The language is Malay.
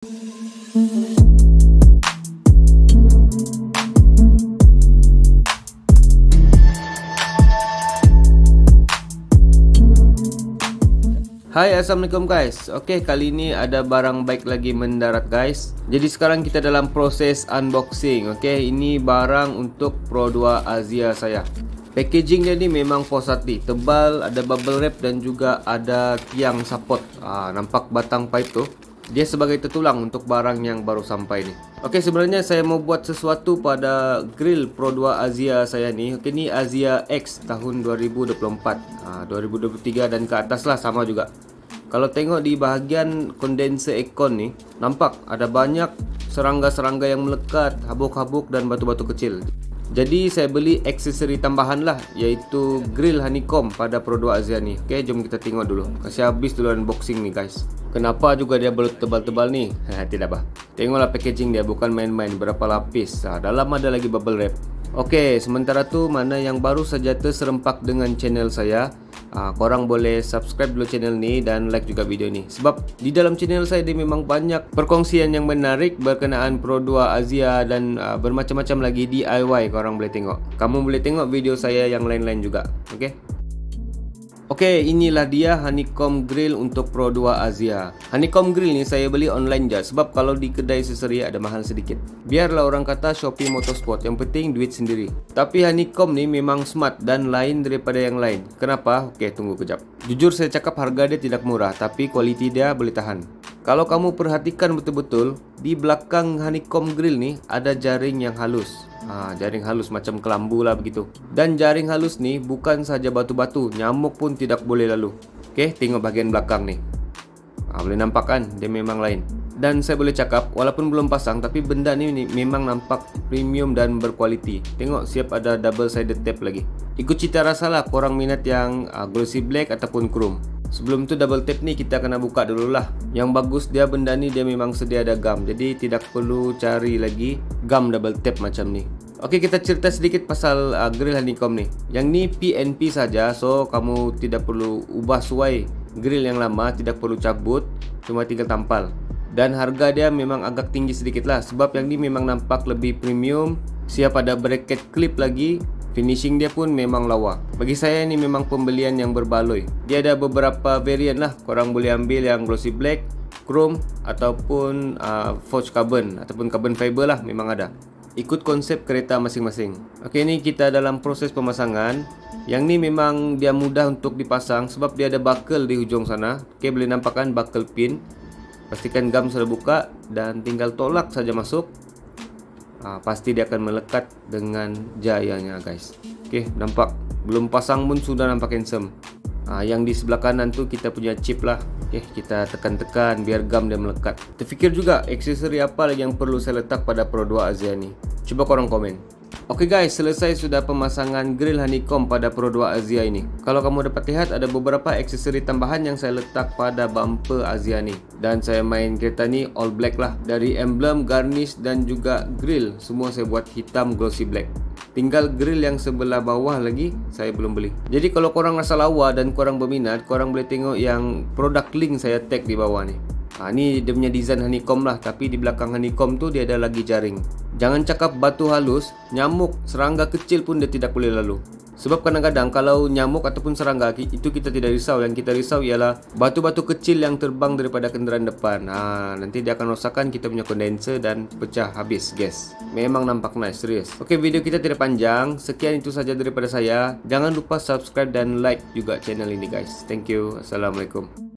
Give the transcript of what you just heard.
Hai, assalamualaikum guys. Oke, kali ini ada barang baik lagi mendarat guys. Jadi sekarang kita dalam proses unboxing. Oke, ini barang untuk Pro 2 Asia saya. Packagingnya ni memang puas hati, tebal, ada bubble wrap dan juga ada tiang support. Nampak batang pipe tu. Dia sebagai tertulang untuk barang yang baru sampai ni. Oke, sebenarnya saya mau buat sesuatu pada grill Pro 2 Asia saya ni. Oke, ni Asia X tahun 2024. 2023 dan ke atas lah sama juga. Kalau tengok di bahagian kondenser aircon ni, nampak ada banyak serangga-serangga yang melekat, habuk-habuk dan batu-batu kecil. Jadi saya beli aksesori tambahan lah, iaitu grill honeycomb pada Pro 2 Asia ni. Oke, jom kita tengok dulu. Kasih habis dulu unboxing ni guys. Kenapa juga dia tebal-tebal ni? Tidak bah. Tengoklah packaging dia, bukan main-main. Berapa lapis. Dalam ada lagi bubble wrap. Oke, sementara tu mana yang baru saja terserempak dengan channel saya, korang boleh subscribe dulu channel ni dan like juga video ni. Sebab di dalam channel saya dia memang banyak perkongsian yang menarik berkenaan Pro 2 Asia dan bermacam-macam lagi DIY korang boleh tengok. Kamu boleh tengok video saya yang lain-lain juga. Oke, inilah dia honeycomb grill untuk Pro 2 Asia. Honeycomb grill ni saya beli online je, sebab kalau di kedai aksesori ada mahal sedikit. Biarlah orang kata Shopee Motorsport, yang penting duit sendiri. Tapi honeycomb ni memang smart dan lain daripada yang lain. Kenapa? Oke, tunggu kejap. Jujur saya cakap harga dia tidak murah, tapi kualiti dia boleh tahan. Kalau kamu perhatikan betul-betul, di belakang honeycomb grill ni ada jaring yang halus. Jaring halus macam kelambu lah begitu. Dan jaring halus ni bukan saja batu-batu, nyamuk pun tidak boleh lalu. Oke, tengok bahagian belakang ni. Boleh nampak kan, dia memang lain. Dan saya boleh cakap, walaupun belum pasang, tapi benda ni memang nampak premium dan berkualiti. Tengok, siap ada double sided tape lagi. Ikut cita rasa lah korang minat yang glossy black ataupun chrome. Sebelum tu double tape ni kita kena buka dulu lah. Yang bagus dia benda ni dia memang sedia ada gum, jadi tidak perlu cari lagi gum double tape macam ni. Oke, kita cerita sedikit pasal grill honeycomb ni. Yang ni PNP saja, so kamu tidak perlu ubah suai grill yang lama, tidak perlu cabut, cuma tinggal tampal. Dan harga dia memang agak tinggi sedikit lah, sebab yang ni memang nampak lebih premium. Siap ada bracket clip lagi. Finishing dia pun memang lawa. Bagi saya ni memang pembelian yang berbaloi. Dia ada beberapa varian lah. Korang boleh ambil yang glossy black, chrome ataupun forged carbon ataupun carbon fiber lah, memang ada. Ikut konsep kereta masing-masing. Oke, ini kita dalam proses pemasangan. Yang ni memang dia mudah untuk dipasang sebab dia ada buckle di hujung sana. Oke, boleh nampak kan buckle pin. Pastikan gum sudah buka dan tinggal tolak saja masuk. Pasti dia akan melekat dengan jayanya guys. Oke, nampak. Belum pasang pun sudah nampak handsome. Yang di sebelah kanan tu kita punya chip lah. Oke, kita tekan-tekan biar gum dia melekat. Terfikir juga aksesori apa lagi yang perlu saya letak pada Pro 2 Asia ni. Coba korang komen. Oke guys, selesai sudah pemasangan grill honeycomb pada Pro 2 Asia ini. Kalau kamu dapat lihat ada beberapa aksesori tambahan yang saya letak pada bumper Asia ni. Dan saya main kereta ni all black lah. Dari emblem, garnish dan juga grill, semua saya buat hitam glossy black. Tinggal grill yang sebelah bawah lagi saya belum beli. Jadi kalau korang rasa lawa dan korang berminat, korang boleh tengok yang product link saya tag di bawah ni. Ni dia punya design honeycomb lah, tapi di belakang honeycomb tu dia ada lagi jaring. Jangan cakap batu halus, nyamuk, serangga kecil pun dia tidak boleh lalu. Sebab kadang-kadang kalau nyamuk ataupun serangga itu kita tidak risau. Yang kita risau ialah batu-batu kecil yang terbang daripada kenderaan depan. Nanti dia akan rosakkan kita punya kondenser dan pecah habis gas. Memang nampak nice, serius. Oke, video kita tidak panjang. Sekian itu saja daripada saya. Jangan lupa subscribe dan like juga channel ini guys. Thank you. Assalamualaikum.